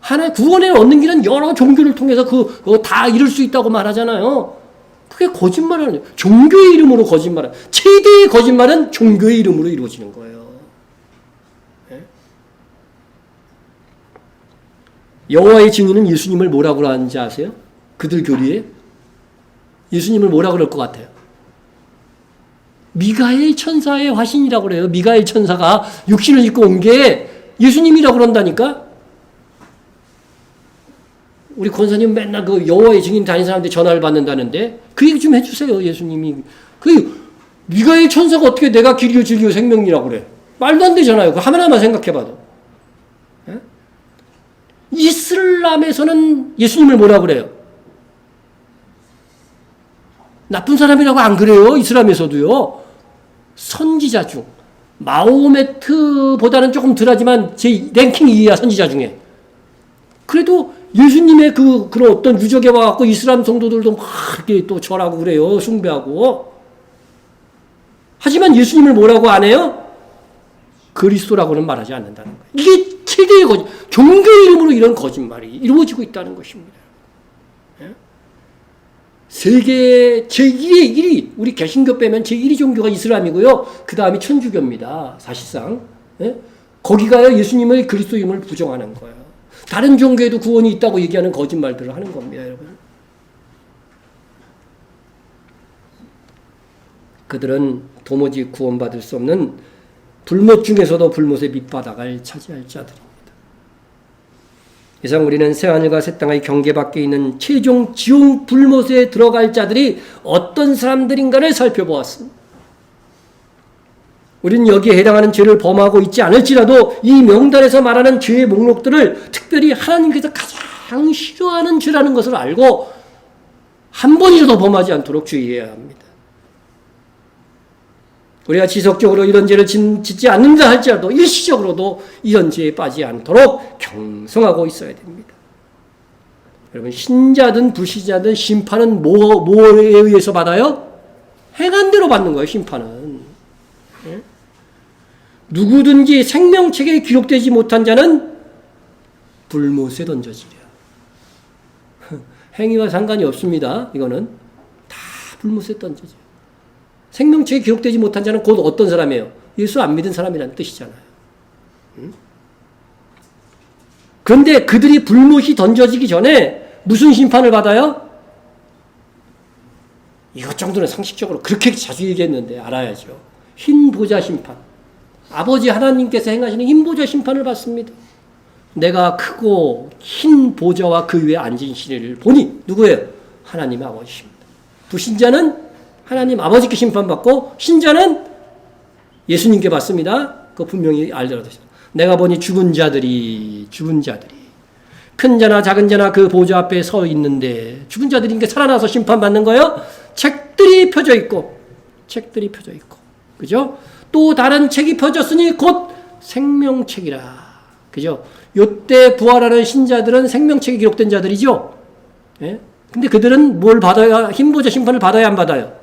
하나의 구원을 얻는 길은 여러 종교를 통해서 그거 다 이룰 수 있다고 말하잖아요. 그게 거짓말은 종교의 이름으로 거짓말은 최대의 거짓말은 종교의 이름으로 이루어지는 거예요. 여호와의 증인은 예수님을 뭐라고 하는지 아세요? 그들 교리에 예수님을 뭐라고 그럴 것 같아요? 미가엘 천사의 화신이라고 그래요. 미가엘 천사가 육신을 입고 온 게 예수님이라고 그런다니까. 우리 권사님 맨날 그 여호와의 증인 다니는 사람한테 전화를 받는다는데 그 얘기 좀 해주세요. 예수님이 그 미가엘 천사가 어떻게 내가 길이요 진리요 생명이라고 그래? 말도 안 되잖아요. 그 하나만 생각해봐도. 에? 이슬람에서는 예수님을 뭐라고 그래요? 나쁜 사람이라고 안 그래요. 이슬람에서도요. 선지자 중 마호메트보다는 조금 덜하지만 제 랭킹 2위야. 선지자 중에. 그래도 예수님의 그런 어떤 유적에 와갖고 이슬람 성도들도 막 이렇게 또 절하고 그래요. 숭배하고. 하지만 예수님을 뭐라고 안 해요? 그리스도라고는 말하지 않는다는 거예요. 이게 최대의 종교의 이름으로 이런 거짓말이 이루어지고 있다는 것입니다. 세계 제1의 1위, 우리 개신교 빼면 제1위 종교가 이슬람이고요. 그 다음이 천주교입니다. 사실상. 거기가요, 예수님의 그리스도임을 부정하는 거예요. 다른 종교에도 구원이 있다고 얘기하는 거짓말들을 하는 겁니다, 여러분. 그들은 도무지 구원받을 수 없는 불못 중에서도 불못의 밑바닥을 차지할 자들입니다. 이상 우리는 새하늘과 새 땅의 경계 밖에 있는 최종 지옥 불못에 들어갈 자들이 어떤 사람들인가를 살펴보았습니다. 우리는 여기에 해당하는 죄를 범하고 있지 않을지라도 이 명단에서 말하는 죄의 목록들을 특별히 하나님께서 가장 싫어하는 죄라는 것을 알고 한 번이라도 범하지 않도록 주의해야 합니다. 우리가 지속적으로 이런 죄를 짓지 않는다 할지라도 일시적으로도 이런 죄에 빠지지 않도록 경성하고 있어야 됩니다. 여러분, 신자든 불신자든 심판은 뭐에 의해서 받아요? 행한 대로 받는 거예요, 심판은. 누구든지 생명책에 기록되지 못한 자는 불못에 던져지랴. 행위와 상관이 없습니다. 이거는 다 불못에 던져져요. 생명책에 기록되지 못한 자는 곧 어떤 사람이에요? 예수 안 믿은 사람이라는 뜻이잖아요. 그런데 그들이 불못이 던져지기 전에 무슨 심판을 받아요? 이것 정도는 상식적으로 그렇게 자주 얘기했는데 알아야죠. 흰 보좌 심판. 아버지 하나님께서 행하시는 흰 보좌 심판을 받습니다. 내가 크고 흰 보좌와 그 위에 앉은 신을 보니 누구예요? 하나님 아버지십니다. 불신자는 하나님 아버지께 심판받고 신자는 예수님께 받습니다. 그거 분명히 알더라도 내가 보니 죽은 자들이 큰 자나 작은 자나 그 보좌 앞에 서 있는데 죽은 자들이 살아나서 심판받는 거예요. 책들이 펴져 있고 그죠? 또 다른 책이 펴졌으니 곧 생명책이라. 그죠? 요때 부활하는 신자들은 생명책에 기록된 자들이죠. 예? 근데 그들은 뭘 받아야, 흰보좌 심판을 받아야 안 받아요?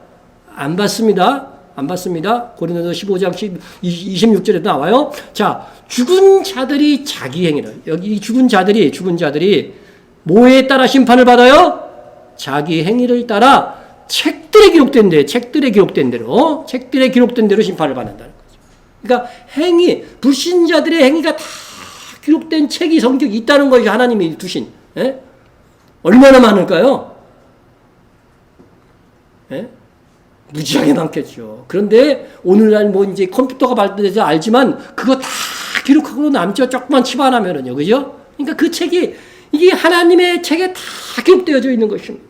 안 받습니다. 안 받습니다. 고린도서 15장 26절에도 나와요. 자, 죽은 자들이 자기 행위를, 여기 죽은 자들이 뭐에 따라 심판을 받아요? 자기 행위를 따라 책들에 기록된 대로 심판을 받는다는 거죠. 그러니까 불신자들의 행위가 다 기록된 책이 성경에 있다는 것이 하나님이 두신, 예? 얼마나 많을까요? 예? 무지하게 많겠죠. 그런데 오늘날 이제 컴퓨터가 발달돼서 알지만 그거 다 기록하고 남죠. 조금만 칩 하나면은요. 그죠? 그러니까 그 책이 이게 하나님의 책에 다 기록되어져 있는 것입니다.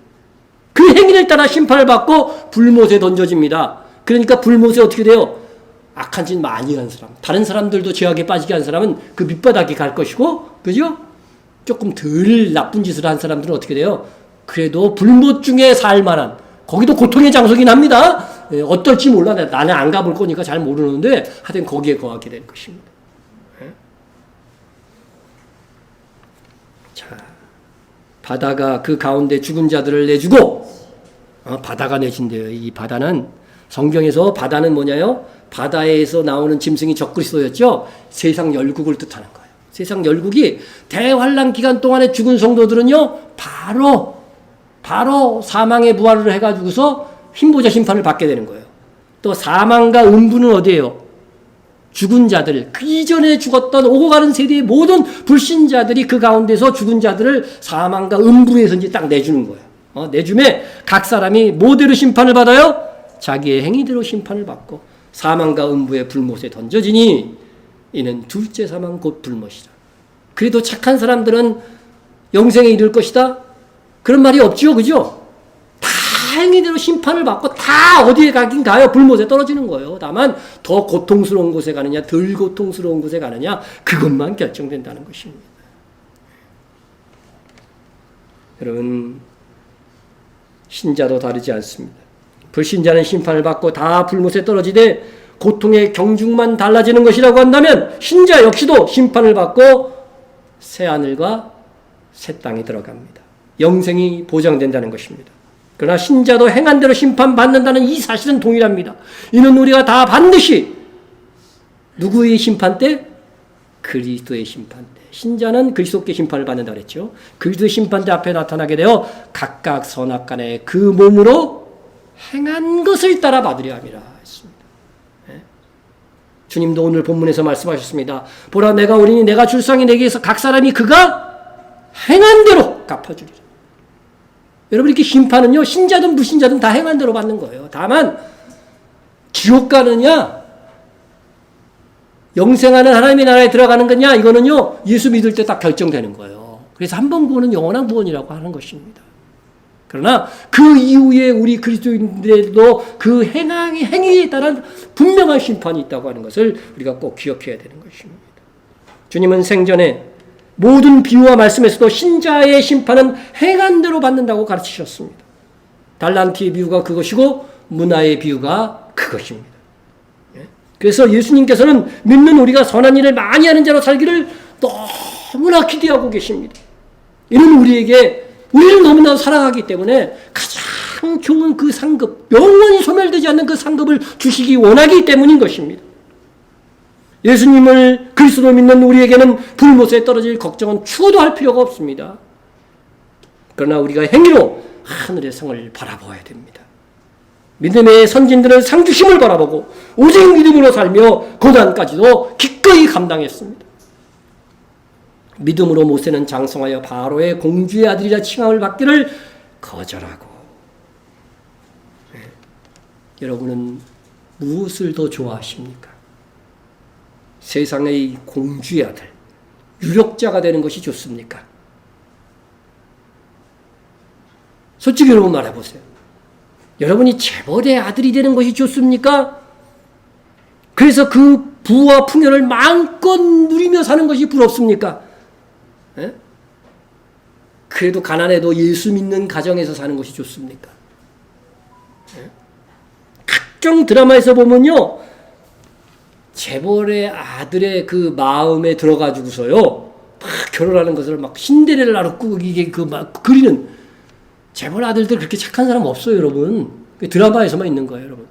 그 행위를 따라 심판을 받고 불못에 던져집니다. 그러니까 불못에 어떻게 돼요? 악한 짓 많이 한 사람, 다른 사람들도 죄악에 빠지게 한 사람은 그 밑바닥에 갈 것이고, 그죠? 조금 덜 나쁜 짓을 한 사람들은 어떻게 돼요? 그래도 불못 중에 살만한, 거기도 고통의 장소긴 합니다. 어떨지 몰라. 나는 안 가볼 거니까 잘 모르는데 하여튼 거기에 거하게 될 것입니다. 자, 바다가 그 가운데 죽은 자들을 내주고, 바다가 내준대요. 이 바다는, 성경에서 바다는 뭐냐요? 바다에서 나오는 짐승이 적그리스도였죠. 세상 열국을 뜻하는 거예요. 세상 열국이 대환란 기간 동안에 죽은 성도들은요, 바로 사망의 부활을 해가지고서 흰보자 심판을 받게 되는 거예요. 또 사망과 음부는 어디예요? 죽은 자들, 그 이전에 죽었던 오고 가는 세대의 모든 불신자들이 그 가운데서 죽은 자들을 사망과 음부에서 이제 딱 내주는 거예요. 내줌에 각 사람이 뭐대로 심판을 받아요? 자기의 행위대로 심판을 받고 사망과 음부의 불못에 던져지니 이는 둘째 사망 곧 불못이다. 그래도 착한 사람들은 영생에 이를 것이다? 그런 말이 없지요, 그죠? 다 행위대로 심판을 받고 다 어디에 가긴 가요. 불못에 떨어지는 거예요. 다만 더 고통스러운 곳에 가느냐, 덜 고통스러운 곳에 가느냐, 그것만 결정된다는 것입니다. 여러분, 신자도 다르지 않습니다. 불신자는 심판을 받고 다 불못에 떨어지되 고통의 경중만 달라지는 것이라고 한다면 신자 역시도 심판을 받고 새하늘과 새 땅에 들어갑니다. 영생이 보장된다는 것입니다. 그러나 신자도 행한 대로 심판받는다는 이 사실은 동일합니다. 이는 우리가 다 반드시 누구의 심판 때? 그리스도의 심판 때. 신자는 그리스도께 심판을 받는다 그랬죠. 그리스도의 심판 때 앞에 나타나게 되어 각각 선악간에 그 몸으로 행한 것을 따라 받으려 함이라 했습니다. 주님도 오늘 본문에서 말씀하셨습니다. 보라, 내가 오리니 내가 줄상이 내게서 각 사람이 그가 행한 대로 갚아주리라. 여러분, 이렇게 심판은요, 신자든 불신자든 다 행한 대로 받는 거예요. 다만 지옥 가느냐 영생하는 하나님의 나라에 들어가는 거냐, 이거는요 예수 믿을 때 딱 결정되는 거예요. 그래서 한 번 구원은 영원한 구원이라고 하는 것입니다. 그러나 그 이후에 우리 그리스도인들도 그 행위에 따른 분명한 심판이 있다고 하는 것을 우리가 꼭 기억해야 되는 것입니다. 주님은 생전에 모든 비유와 말씀에서도 신자의 심판은 행한 대로 받는다고 가르치셨습니다. 달란트의 비유가 그것이고 문화의 비유가 그것입니다. 그래서 예수님께서는 믿는 우리가 선한 일을 많이 하는 자로 살기를 너무나 기대하고 계십니다. 이는 우리를 너무나 사랑하기 때문에 가장 좋은 그 상급, 영원히 소멸되지 않는 그 상급을 주시기 원하기 때문인 것입니다. 예수님을 그리스도로 믿는 우리에게는 불못에 떨어질 걱정은 추구도 할 필요가 없습니다. 그러나 우리가 행위로 하늘의 상을 바라보아야 됩니다. 믿음의 선진들은 상주심을 바라보고 오직 믿음으로 살며 고난까지도 기꺼이 감당했습니다. 믿음으로 모세는 장성하여 바로의 공주의 아들이라 칭함을 받기를 거절하고. 여러분은 무엇을 더 좋아하십니까? 세상의 공주의 아들, 유력자가 되는 것이 좋습니까? 솔직히 여러분 말해보세요. 여러분이 재벌의 아들이 되는 것이 좋습니까? 그래서 그 부와 풍요를 마음껏 누리며 사는 것이 부럽습니까? 그래도 가난해도 예수 믿는 가정에서 사는 것이 좋습니까? 각종 드라마에서 보면요, 재벌의 아들의 그 마음에 들어가지고서요, 막 결혼하는 것을 막 신데렐라로 꾸고 이게 막 그리는 재벌 아들들 그렇게 착한 사람 없어요, 여러분. 드라마에서만 있는 거예요, 여러분.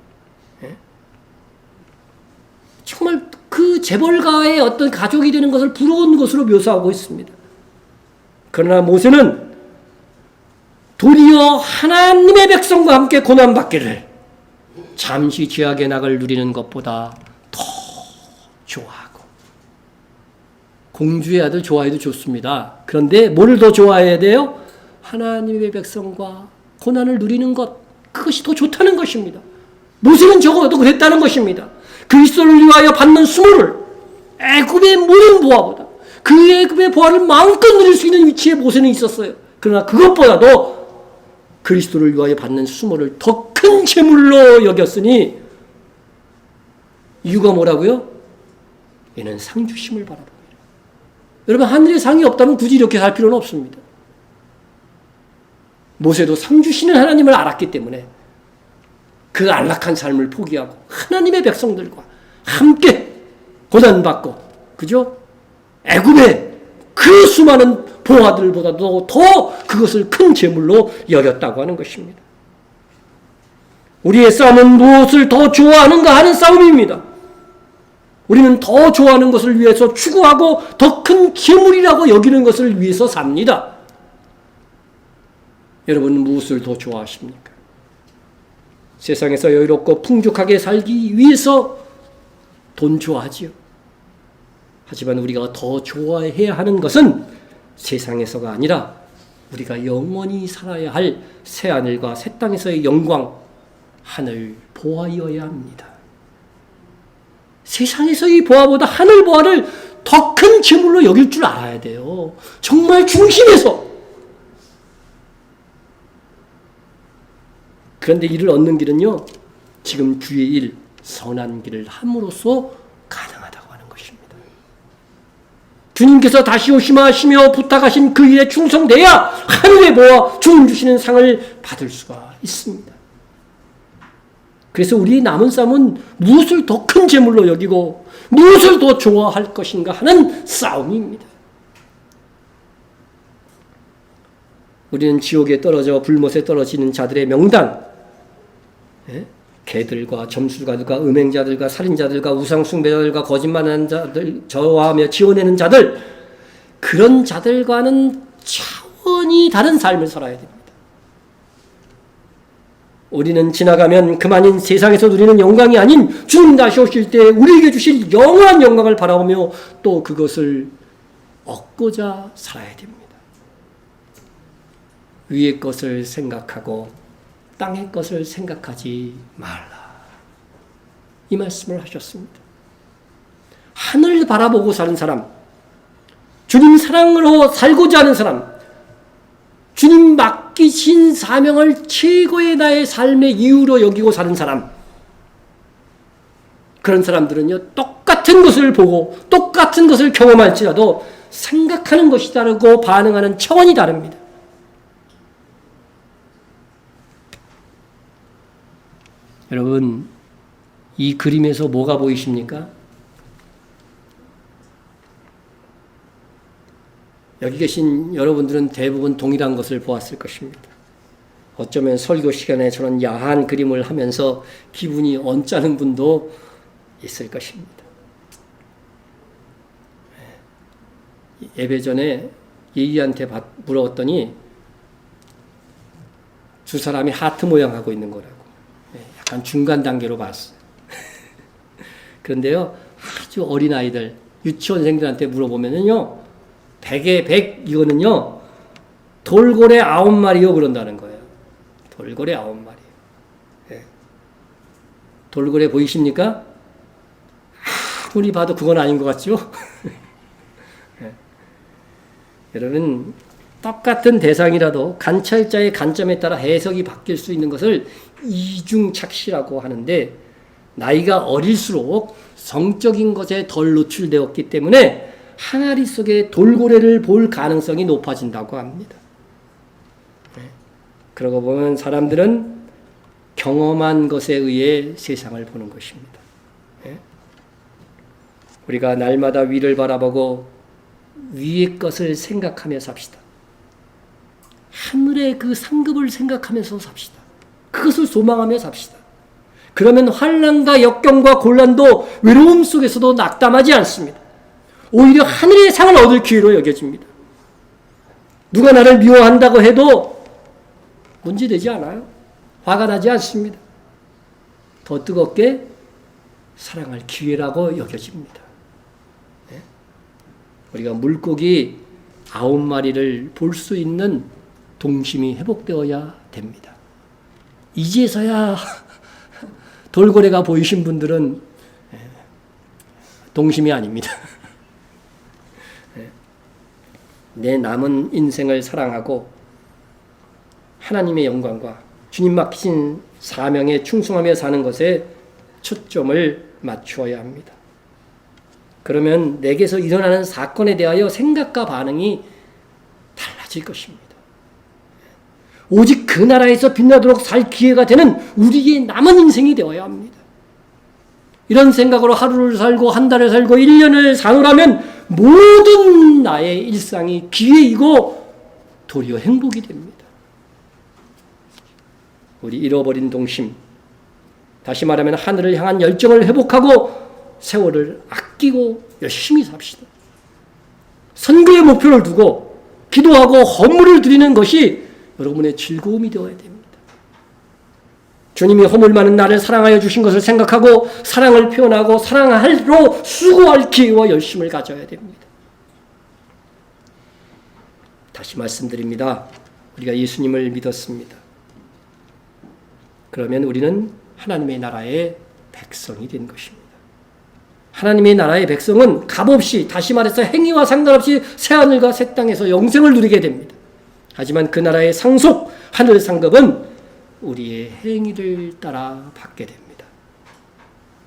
정말 그 재벌가의 어떤 가족이 되는 것을 부러운 것으로 묘사하고 있습니다. 그러나 모세는 도리어 하나님의 백성과 함께 고난받기를 잠시 죄악의 낙을 누리는 것보다 더 좋아하고, 공주의 아들 좋아해도 좋습니다. 그런데 뭘 더 좋아해야 돼요? 하나님의 백성과 고난을 누리는 것, 그것이 더 좋다는 것입니다. 모세는 적어도 그랬다는 것입니다. 그리스도를 위하여 받는 수모를 애굽의 모든 보화보다, 그 애굽의 보화를 마음껏 누릴 수 있는 위치에 모세는 있었어요. 그러나 그것보다도 그리스도를 위하여 받는 수모를 더 큰 재물로 여겼으니 이유가 뭐라고요? 얘는 상 주심을 바라봅니다. 여러분, 하늘에 상이 없다면 굳이 이렇게 살 필요는 없습니다. 모세도 상 주시는 하나님을 알았기 때문에 그 안락한 삶을 포기하고 하나님의 백성들과 함께 고난받고, 그죠? 애굽의 그 수많은 보화들보다도 더 그것을 큰 재물로 여겼다고 하는 것입니다. 우리의 싸움은 무엇을 더 좋아하는가 하는 싸움입니다. 우리는 더 좋아하는 것을 위해서 추구하고 더 큰 재물이라고 여기는 것을 위해서 삽니다. 여러분은 무엇을 더 좋아하십니까? 세상에서 여유롭고 풍족하게 살기 위해서 돈 좋아하지요. 하지만 우리가 더 좋아해야 하는 것은 세상에서가 아니라 우리가 영원히 살아야 할 새하늘과 새 땅에서의 영광, 하늘 보아여야 합니다. 세상에서의 보아보다 하늘 보아를 더 큰 재물로 여길 줄 알아야 돼요. 정말 중심에서. 그런데 이를 얻는 길은요, 지금 주의 일, 선한 길을 함으로써 가능하다고 하는 것입니다. 주님께서 다시 오시마 하시며 부탁하신 그 일에 충성돼야 하늘의 보아, 주님 주시는 상을 받을 수가 있습니다. 그래서 우리의 남은 싸움은 무엇을 더 큰 재물로 여기고 무엇을 더 좋아할 것인가 하는 싸움입니다. 우리는 지옥에 떨어져 불못에 떨어지는 자들의 명단, 개들과 점술가들과 음행자들과 살인자들과 우상숭배자들과 거짓말하는 자들, 저하며 지어내는 자들, 그런 자들과는 차원이 다른 삶을 살아야 됩니다. 우리는 지나가면 그만인 세상에서 누리는 영광이 아닌 주님 다시 오실 때 우리에게 주실 영원한 영광을 바라보며 또 그것을 얻고자 살아야 됩니다. 위의 것을 생각하고 땅의 것을 생각하지 말라. 이 말씀을 하셨습니다. 하늘을 바라보고 사는 사람, 주님 사랑으로 살고자 하는 사람, 주님 맡기신 사명을 최고의 나의 삶의 이유로 여기고 사는 사람, 그런 사람들은요, 똑같은 것을 보고 똑같은 것을 경험할지라도 생각하는 것이 다르고 반응하는 차원이 다릅니다. 여러분, 이 그림에서 뭐가 보이십니까? 여기 계신 여러분들은 대부분 동일한 것을 보았을 것입니다. 어쩌면 설교 시간에 저런 야한 그림을 하면서 기분이 언짢은 분도 있을 것입니다. 예배 전에 예의한테 물어봤더니 두 사람이 하트 모양 하고 있는 거라고. 약간 중간 단계로 봤어요. 그런데요, 아주 어린 아이들, 유치원생들한테 물어보면은요, 100에 100 이거는요, 돌고래 9마리요 그런다는 거예요. 돌고래 9마리. 예. 돌고래 보이십니까? 아무리 봐도 그건 아닌 것 같죠? 예. 여러분, 똑같은 대상이라도 관찰자의 관점에 따라 해석이 바뀔 수 있는 것을 이중착시라고 하는데, 나이가 어릴수록 성적인 것에 덜 노출되었기 때문에 항아리 속에 돌고래를 볼 가능성이 높아진다고 합니다. 그러고 보면 사람들은 경험한 것에 의해 세상을 보는 것입니다. 우리가 날마다 위를 바라보고 위의 것을 생각하며 삽시다. 하늘의 그 상급을 생각하면서 삽시다. 그것을 소망하며 삽시다. 그러면 환난과 역경과 곤란도 외로움 속에서도 낙담하지 않습니다. 오히려 하늘의 상을 얻을 기회로 여겨집니다. 누가 나를 미워한다고 해도 문제되지 않아요. 화가 나지 않습니다. 더 뜨겁게 사랑할 기회라고 여겨집니다. 네? 우리가 물고기 9마리를 볼 수 있는 동심이 회복되어야 됩니다. 이제서야 돌고래가 보이신 분들은 동심이 아닙니다. 내 남은 인생을 사랑하고 하나님의 영광과 주님 맡기신 사명에 충성하며 사는 것에 초점을 맞추어야 합니다. 그러면 내게서 일어나는 사건에 대하여 생각과 반응이 달라질 것입니다. 오직 그 나라에서 빛나도록 살 기회가 되는 우리의 남은 인생이 되어야 합니다. 이런 생각으로 하루를 살고 한 달을 살고 1년을 사노라면 모든 나의 일상이 기회이고 도리어 행복이 됩니다. 우리 잃어버린 동심, 다시 말하면 하늘을 향한 열정을 회복하고 세월을 아끼고 열심히 삽시다. 선교의 목표를 두고 기도하고 헌물을 드리는 것이 여러분의 즐거움이 되어야 됩니다. 주님이 허물 많은 나를 사랑하여 주신 것을 생각하고 사랑을 표현하고 사랑하러 수고할 기회와 열심을 가져야 됩니다. 다시 말씀드립니다. 우리가 예수님을 믿었습니다. 그러면 우리는 하나님의 나라의 백성이 된 것입니다. 하나님의 나라의 백성은 값없이, 다시 말해서 행위와 상관없이 새하늘과 새 땅에서 영생을 누리게 됩니다. 하지만 그 나라의 상속, 하늘 상급은 우리의 행위를 따라 받게 됩니다.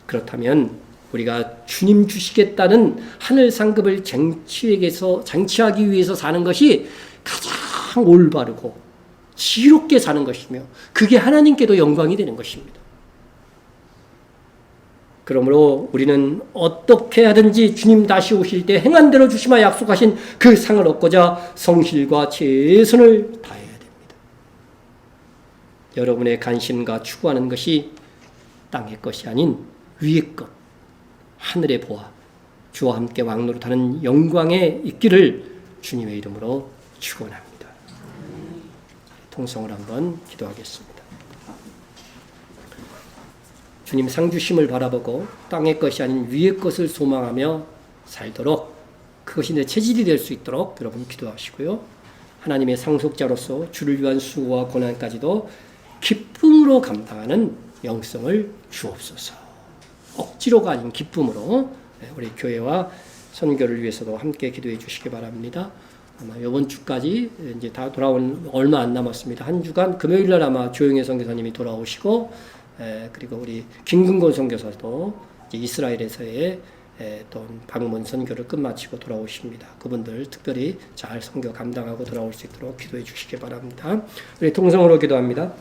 그렇다면 우리가 주님 주시겠다는 하늘 상급을 쟁취하기 위해서 사는 것이 가장 올바르고 지롭게 사는 것이며 그게 하나님께도 영광이 되는 것입니다. 그러므로 우리는 어떻게 하든지 주님 다시 오실 때 행한 대로 주시마 약속하신 그 상을 얻고자 성실과 최선을 다해야 됩니다. 여러분의 관심과 추구하는 것이 땅의 것이 아닌 위의 것, 하늘의 보아, 주와 함께 왕노릇하는 영광에 있기를 주님의 이름으로 축원합니다. 통성을 한번 기도하겠습니다. 주님 상주심을 바라보고 땅의 것이 아닌 위의 것을 소망하며 살도록, 그것이 내 체질이 될 수 있도록 여러분 기도하시고요. 하나님의 상속자로서 주를 위한 수고와 고난까지도 기쁨으로 감당하는 영성을 주옵소서. 억지로가 아닌 기쁨으로 우리 교회와 선교를 위해서도 함께 기도해 주시기 바랍니다. 아마 이번 주까지 이제 다 돌아온 얼마 안 남았습니다. 한 주간 금요일 날 아마 조영애 선교사님이 돌아오시고, 그리고 우리 김근곤 선교사도 이제 이스라엘에서의 또 방문 선교를 끝마치고 돌아오십니다. 그분들 특별히 잘 선교 감당하고 돌아올 수 있도록 기도해 주시기 바랍니다. 우리 통성으로 기도합니다.